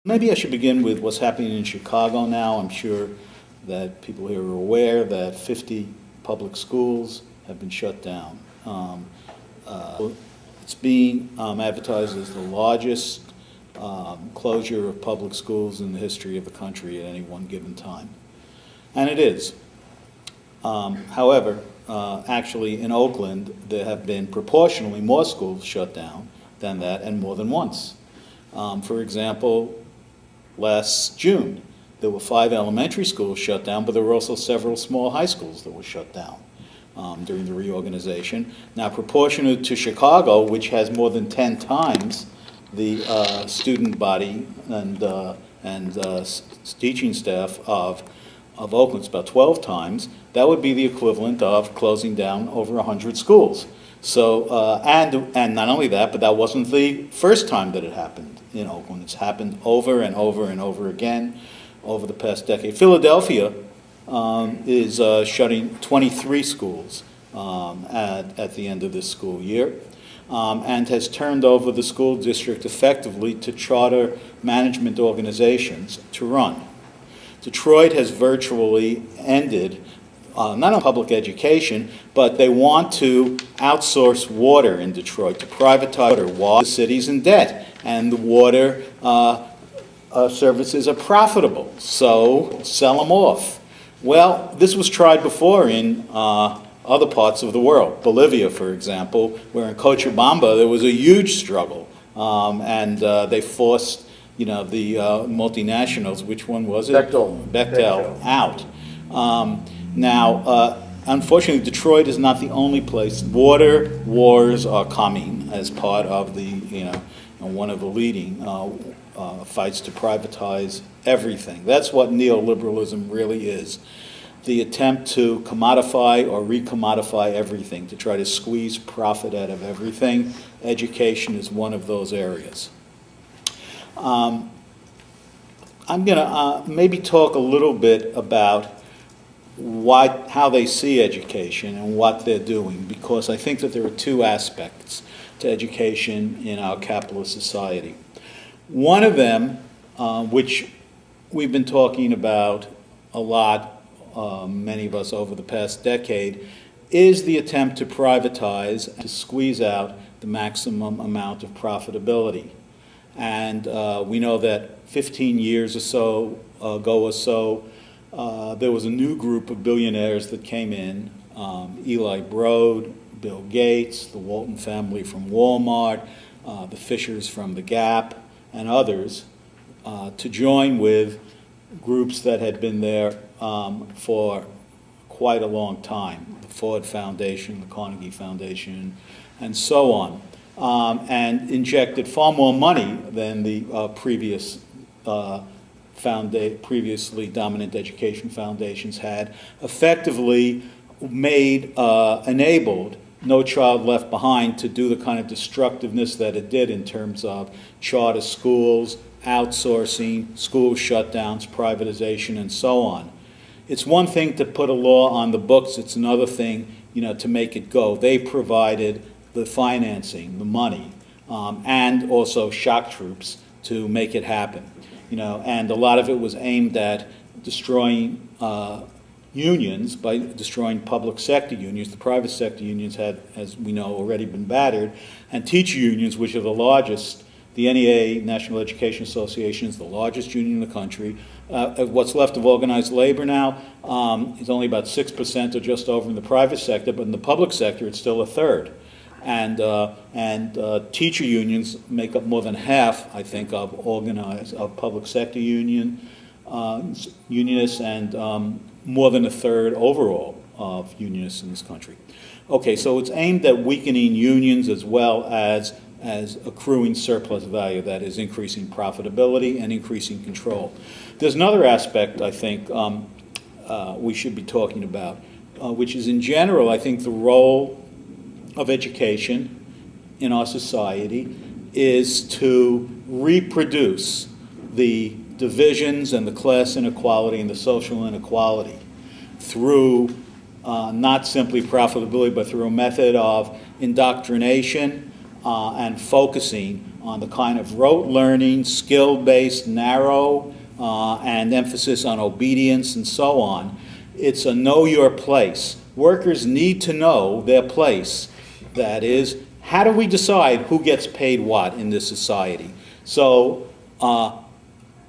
Maybe I should begin with what's happening in Chicago now. I'm sure that people here are aware that 50 public schools have been shut down. It's being advertised as the largest closure of public schools in the history of the country at any one given time. And it is. However, actually in Oakland, there have been proportionally more schools shut down than that, and more than once. For example, last June, there were 5 elementary schools shut down, but there were also several small high schools that were shut down during the reorganization. Now, proportionate to Chicago, which has more than 10 times the student body and teaching staff of Oakland, it's about 12 times, that would be the equivalent of closing down over 100 schools. So, and not only that, but that wasn't the first time that it happened in Oakland. It's happened over and over and over again over the past decade. Philadelphia is shutting 23 schools at the end of this school year, and has turned over the school district effectively to charter management organizations to run. Detroit has virtually ended not on public education, but they want to outsource water in Detroit, to privatize water while the city's in debt, and the water services are profitable, so sell them off. Well, this was tried before in other parts of the world. Bolivia, for example, where in Cochabamba there was a huge struggle, and they forced, the multinationals, which one was it? Bechtel out. Now, unfortunately, Detroit is not the only place. Water wars are coming as part of the, one of the leading fights to privatize everything. That's what neoliberalism really is. The attempt to commodify or recommodify everything, to try to squeeze profit out of everything. Education is one of those areas. I'm going to maybe talk a little bit about how they see education and what they're doing, because I think that there are 2 aspects to education in our capitalist society. One of them, which we've been talking about a lot, many of us over the past decade, is the attempt to privatize and to squeeze out the maximum amount of profitability. And we know that 15 years or so ago there was a new group of billionaires that came in, Eli Broad, Bill Gates, the Walton family from Walmart, the Fishers from the Gap, and others, to join with groups that had been there for quite a long time, the Ford Foundation, the Carnegie Foundation, and so on, and injected far more money than the previously dominant education foundations had, effectively enabled No Child Left Behind to do the kind of destructiveness that it did in terms of charter schools, outsourcing, school shutdowns, privatization, and so on. It's one thing to put a law on the books, it's another thing, to make it go. They provided the financing, the money, and also shock troops to make it happen. And a lot of it was aimed at destroying unions by destroying public sector unions. The private sector unions had, as we know, already been battered, and teacher unions, which are the largest. The NEA, National Education Association, is the largest union in the country. What's left of organized labor now is only about 6% or just over in the private sector, but in the public sector it's still a third. And teacher unions make up more than half, I think, of public sector unionists, and more than a third overall of unionists in this country. Okay, so it's aimed at weakening unions as well as accruing surplus value, that is, increasing profitability and increasing control. There's another aspect, I think, we should be talking about, which is, in general, I think the role of education in our society is to reproduce the divisions and the class inequality and the social inequality through not simply profitability, but through a method of indoctrination and focusing on the kind of rote learning, skill-based, narrow, and emphasis on obedience and so on. It's a know your place. Workers need to know their place. That is, how do we decide who gets paid what in this society? So,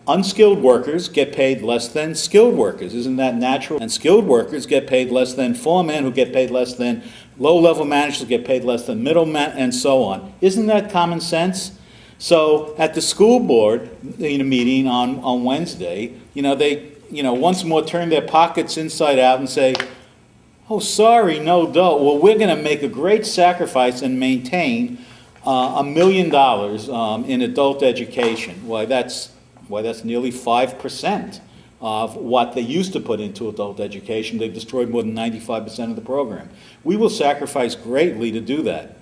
unskilled workers get paid less than skilled workers. Isn't that natural? And skilled workers get paid less than foremen, who get paid less than low-level managers, who get paid less than middlemen, and so on. Isn't that common sense? So at the school board meeting on Wednesday, they once more turn their pockets inside out and say, oh, sorry, no dough. Well, we're going to make a great sacrifice and maintain $1 million in adult education. Why, that's nearly 5% of what they used to put into adult education. They've destroyed more than 95% of the program. We will sacrifice greatly to do that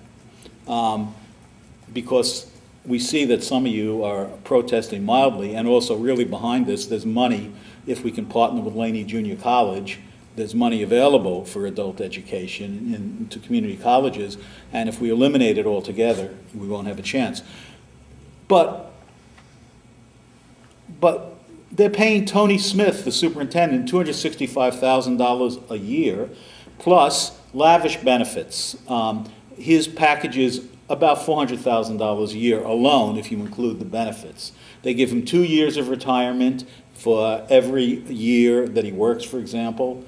because we see that some of you are protesting mildly, and also really behind this, there's money. If we can partner with Laney Junior College, there's money available for adult education into community colleges, and if we eliminate it altogether, we won't have a chance. But they're paying Tony Smith, the superintendent, $265,000 a year, plus lavish benefits. His package is about $400,000 a year alone, if you include the benefits. They give him 2 years of retirement for every year that he works, for example,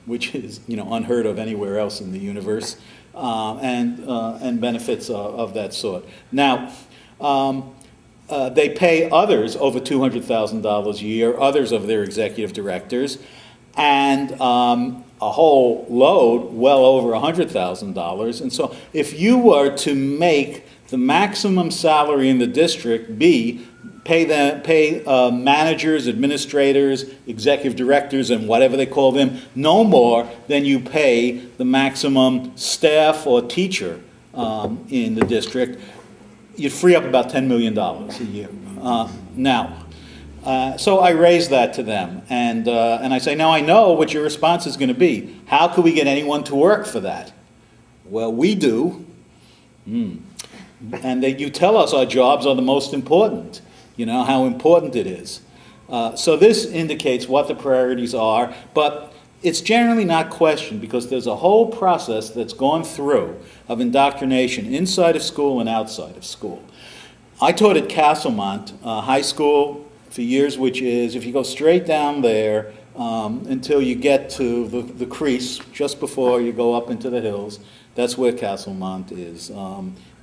which is unheard of anywhere else in the universe, and benefits of that sort. Now, they pay others over $200,000 a year, others of their executive directors, and a whole load well over $100,000. And so if you were to make the maximum salary in the district be pay managers, administrators, executive directors, and whatever they call them, no more than you pay the maximum staff or teacher in the district, you'd free up about $10 million a year. So I raise that to them, and I say, now I know what your response is going to be. How can we get anyone to work for that? Well, we do. And you tell us our jobs are the most important, how important it is. So this indicates what the priorities are, but it's generally not questioned because there's a whole process that's gone through of indoctrination inside of school and outside of school. I taught at Castlemont High School for years, which is, if you go straight down there until you get to the crease, just before you go up into the hills, that's where Castlemont is.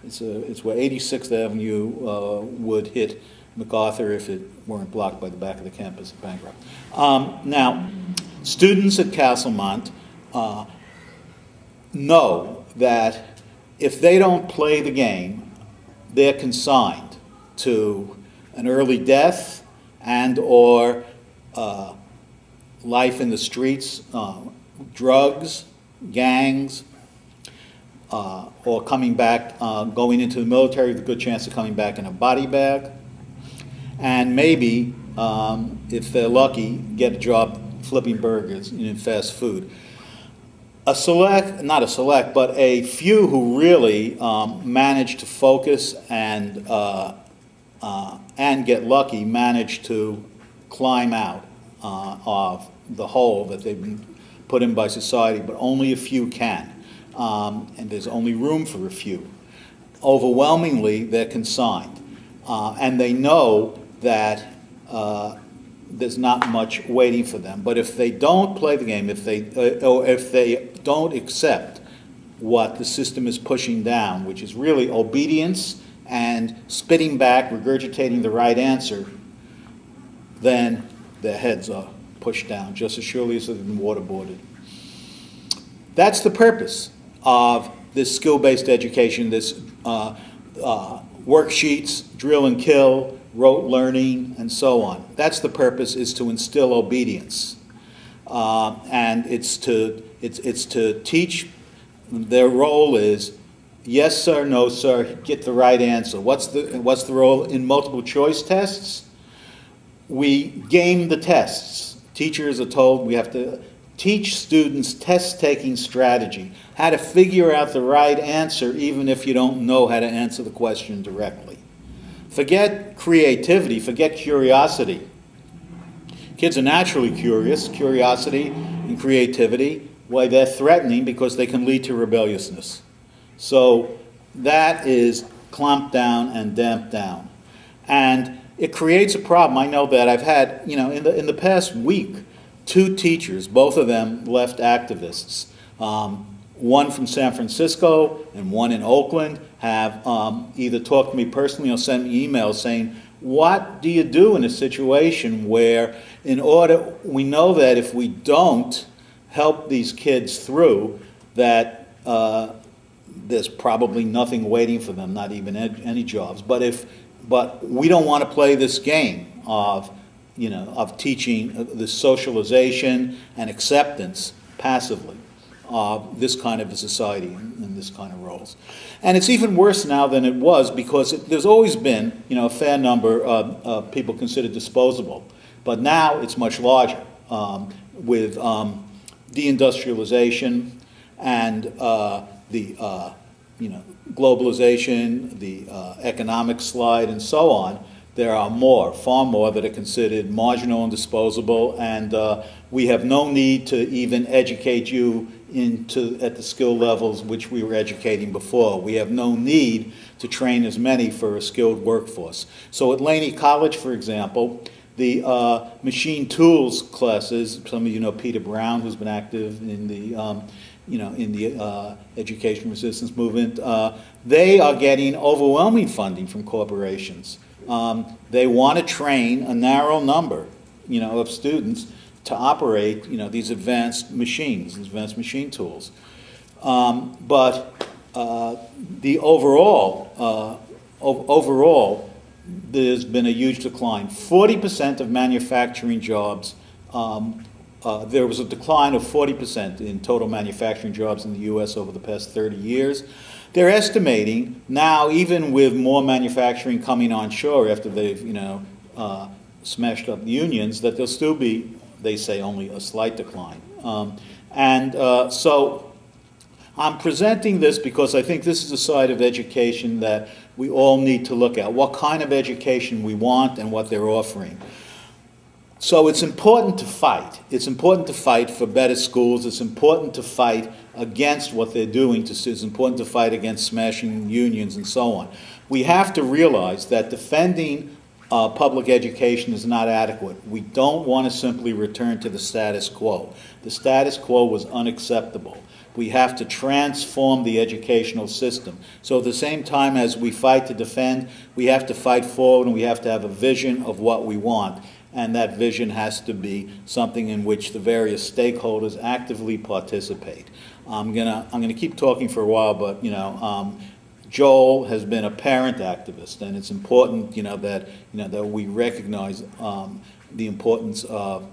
It's where 86th Avenue would hit MacArthur if it weren't blocked by the back of the campus at Bancroft. Now, students at Castlemont know that if they don't play the game, they're consigned to an early death and or life in the streets, drugs, gangs, or coming back, going into the military with a good chance of coming back in a body bag, and maybe, if they're lucky, get a job flipping burgers in fast food. Not a select, but a few who really manage to focus and get lucky, manage to climb out of the hole that they've been put in by society, but only a few can. And there's only room for a few. Overwhelmingly, they're consigned. And they know that there's not much waiting for them. But if they don't play the game, if they don't accept what the system is pushing down, which is really obedience and spitting back, regurgitating the right answer, then their heads are pushed down, just as surely as they've been waterboarded. That's the purpose of this skill-based education, this worksheets, drill and kill, rote learning, and so on. That's the purpose, is to instill obedience. And it's to teach. Their role is, yes sir, no sir, get the right answer. What's the role in multiple choice tests? We game the tests. Teachers are told we have to Teach students test-taking strategy, how to figure out the right answer even if you don't know how to answer the question directly. Forget creativity, forget curiosity. Kids are naturally curious. Curiosity and creativity, why they're threatening because they can lead to rebelliousness. So that is clamped down and damped down. And it creates a problem. I know that I've had, in the past week, 2 teachers, both of them left activists. One from San Francisco and one in Oakland have either talked to me personally or sent me emails saying, what do you do in a situation where we know that if we don't help these kids through, that there's probably nothing waiting for them, not even any jobs. But we don't want to play this game of teaching the socialization and acceptance passively of this kind of a society and this kind of roles. And it's even worse now than it was because there's always been, a fair number of people considered disposable. But now it's much larger with deindustrialization and the globalization, the economic slide, and so on. There are far more that are considered marginal and disposable, and we have no need to even educate you at the skill levels which we were educating before. We have no need to train as many for a skilled workforce. So at Laney College, for example, the machine tools classes, some of you know Peter Brown, who's been active in the education resistance movement, they are getting overwhelming funding from corporations. They want to train a narrow number, of students to operate, these advanced machines, these advanced machine tools. But the overall, there's been a huge decline. 40% of manufacturing jobs, there was a decline of 40% in total manufacturing jobs in the U.S. over the past 30 years. They're estimating now, even with more manufacturing coming onshore after they've, smashed up the unions, that there'll still be, they say, only a slight decline. So I'm presenting this because I think this is a side of education that we all need to look at. What kind of education we want and what they're offering. So it's important to fight. It's important to fight for better schools. It's important to fight against what they're doing to students. It's important to fight against smashing unions and so on. We have to realize that defending public education is not adequate. We don't want to simply return to the status quo. The status quo was unacceptable. We have to transform the educational system. So at the same time as we fight to defend, we have to fight forward and we have to have a vision of what we want. And that vision has to be something in which the various stakeholders actively participate. I'm gonna keep talking for a while, but Joel has been a parent activist, and it's important that we recognize the importance of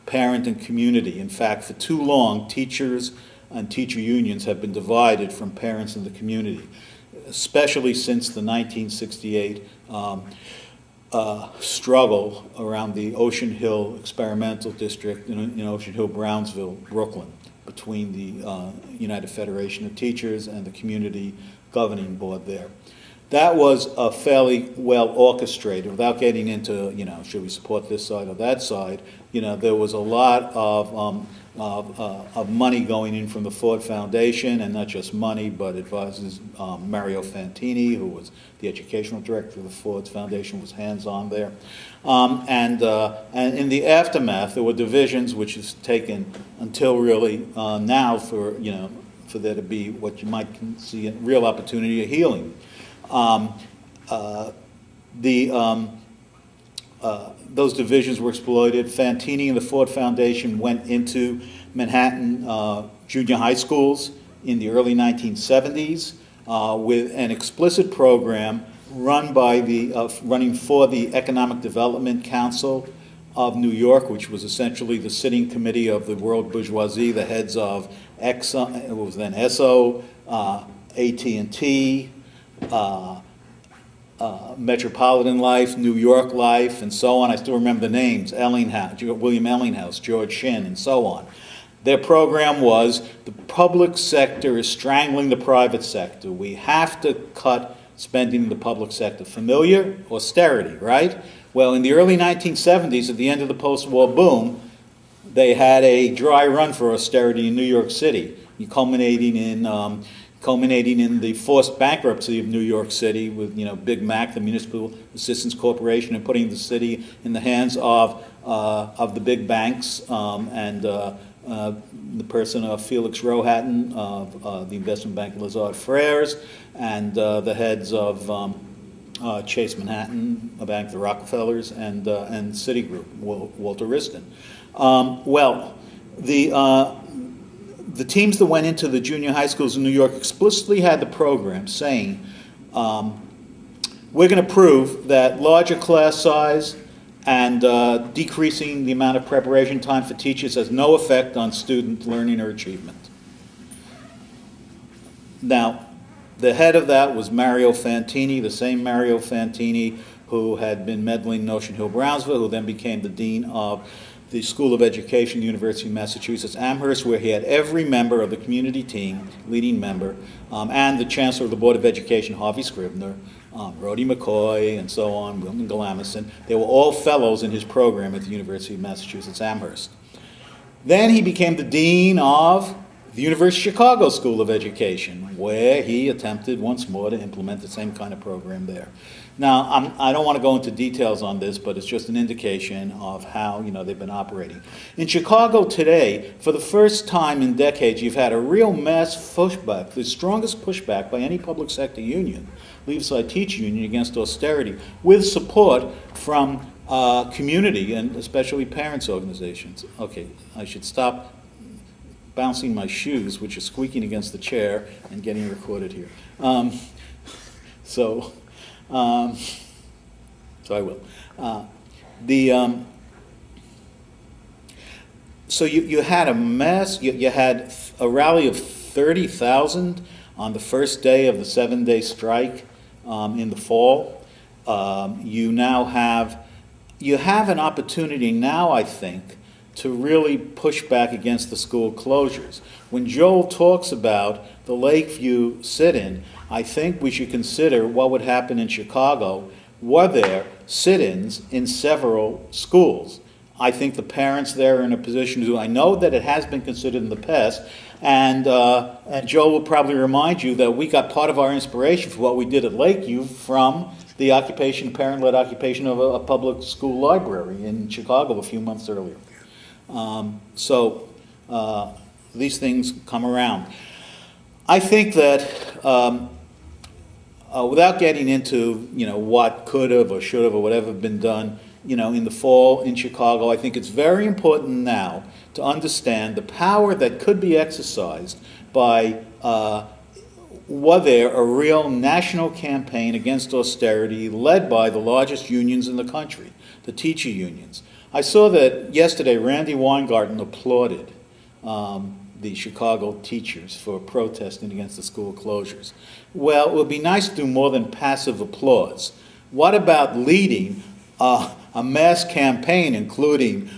parent and community. In fact, for too long, teachers and teacher unions have been divided from parents and the community, especially since the 1968 struggle around the Ocean Hill Experimental District in Ocean Hill, Brownsville, Brooklyn, between the United Federation of Teachers and the community governing board there. That was a fairly well orchestrated, without getting into, should we support this side or that side, there was a lot of money going in from the Ford Foundation, and not just money, but advisors, Mario Fantini, who was the educational director of the Ford Foundation, was hands-on there. And in the aftermath, there were divisions, which has taken until really now for there to be what you might see a real opportunity of healing. Those divisions were exploited. Fantini and the Ford Foundation went into Manhattan junior high schools in the early 1970s with an explicit program run by running for the Economic Development Council of New York, which was essentially the sitting committee of the world bourgeoisie, the heads of Exxon, it was then Esso, AT&T, Metropolitan Life, New York Life, and so on. I still remember the names, William Ellinghouse, George Shinn, and so on. Their program was, the public sector is strangling the private sector. We have to cut spending in the public sector. Familiar? Austerity, right? Well, in the early 1970s, at the end of the post-war boom, they had a dry run for austerity in New York City, culminating in the forced bankruptcy of New York City with, Big Mac, the Municipal Assistance Corporation, and putting the city in the hands of the big banks and the person of Felix Rohatyn of the investment bank Lazard Freres, and the heads of Chase Manhattan, a bank, the Rockefellers, and Citigroup, Walter Wriston. The teams that went into the junior high schools in New York explicitly had the program saying, we're going to prove that larger class size and decreasing the amount of preparation time for teachers has no effect on student learning or achievement. Now, the head of that was Mario Fantini, the same Mario Fantini who had been meddling in Ocean Hill-Brownsville, who then became the dean of the School of Education, the University of Massachusetts Amherst, where he had every member of the community team, leading member, and the Chancellor of the Board of Education, Harvey Scribner, Rhodey McCoy, and so on, Wilton Galamison. They were all fellows in his program at the University of Massachusetts Amherst. Then he became the dean of the University of Chicago School of Education, where he attempted once more to implement the same kind of program there. Now, I don't want to go into details on this, but it's just an indication of how, they've been operating. In Chicago today, for the first time in decades, you've had a real mass pushback, the strongest pushback by any public sector union, leave-side teacher union, against austerity, with support from community and especially parents' organizations. Okay, I should stop bouncing my shoes, which are squeaking against the chair and getting recorded here. So I will. So you had a mass, you had a rally of 30,000 on the first day of the 7-day strike in the fall. You have an opportunity now, I think, to really push back against the school closures. When Joel talks about the Lakeview sit-in, I think we should consider what would happen in Chicago were there sit-ins in several schools. I think the parents there are in a position to do. I know that it has been considered in the past, and Joel will probably remind you that we got part of our inspiration for what we did at Lakeview from the parent-led occupation of a public school library in Chicago a few months earlier. These things come around. I think that without getting into what could have or should have or whatever been done in the fall in Chicago, I think it's very important now to understand the power that could be exercised by were there a real national campaign against austerity led by the largest unions in the country, the teacher unions. I saw that yesterday Randy Weingarten applauded the Chicago teachers for protesting against the school closures. Well, it would be nice to do more than passive applause. What about leading a mass campaign, including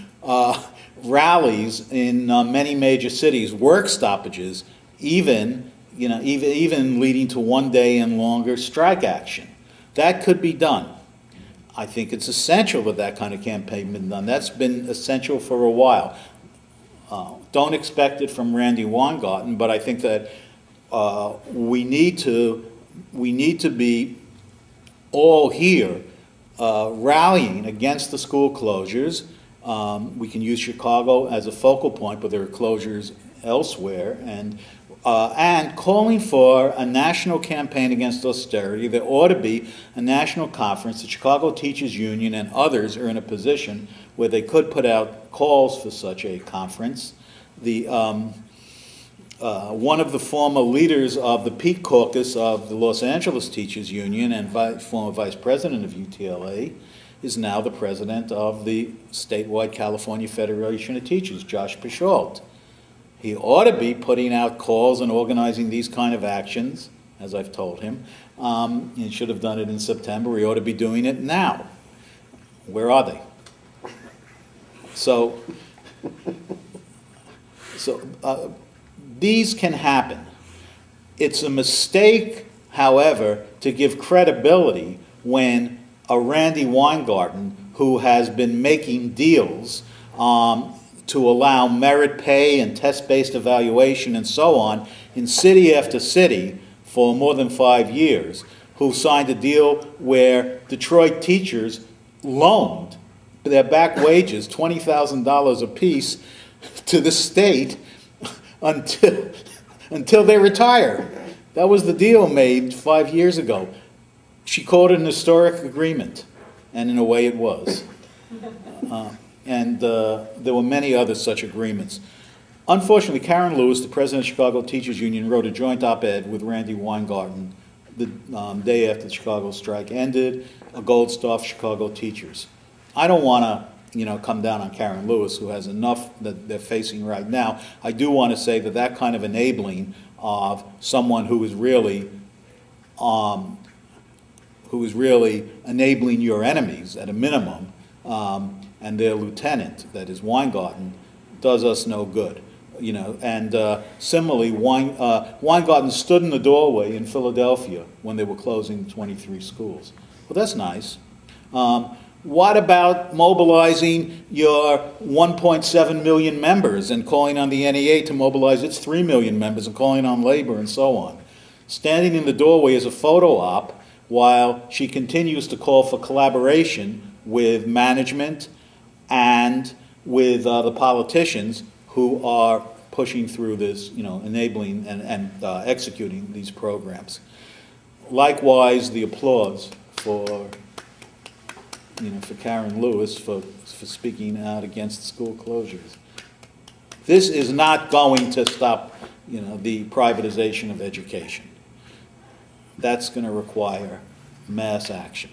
rallies in many major cities, work stoppages, even leading to 1 day and longer strike action? That could be done. I think it's essential that that kind of campaign be done. That's been essential for a while. Don't expect it from Randy Weingarten, but I think that we need to be all here rallying against the school closures. We can use Chicago as a focal point, but there are closures elsewhere, and calling for a national campaign against austerity. There ought to be a national conference. The Chicago Teachers Union and others are in a position where they could put out calls for such a conference. One of the former leaders of the Peak Caucus of the Los Angeles Teachers Union and former vice president of UTLA is now the president of the statewide California Federation of Teachers, Josh Pichault. He ought to be putting out calls and organizing these kind of actions as I've told him. He should have done it in September. He ought to be doing it now. Where are they? So these can happen. It's a mistake, however, to give credibility when a Randy Weingarten, who has been making deals to allow merit pay and test-based evaluation and so on in city after city for more than 5 years, who signed a deal where Detroit teachers loaned their back wages, $20,000 apiece, to the state until they retire. That was the deal made 5 years ago. She called it an historic agreement, and in a way it was. There were many other such agreements. Unfortunately, Karen Lewis, the president of Chicago Teachers Union, wrote a joint op-ed with Randy Weingarten the day after the Chicago strike ended, a gold star for Chicago teachers. I don't want to, come down on Karen Lewis, who has enough that they're facing right now. I do want to say that that kind of enabling of someone who is really enabling your enemies at a minimum, and their lieutenant, that is Weingarten, does us no good. Similarly, Weingarten stood in the doorway in Philadelphia when they were closing 23 schools. Well, that's nice. What about mobilizing your 1.7 million members and calling on the NEA to mobilize its 3 million members and calling on labor and so on? Standing in the doorway is a photo op while she continues to call for collaboration with management and with the politicians who are pushing through this, enabling and executing these programs. Likewise, the applause for Karen Lewis for speaking out against school closures. This is not going to stop, the privatization of education. That's going to require mass action.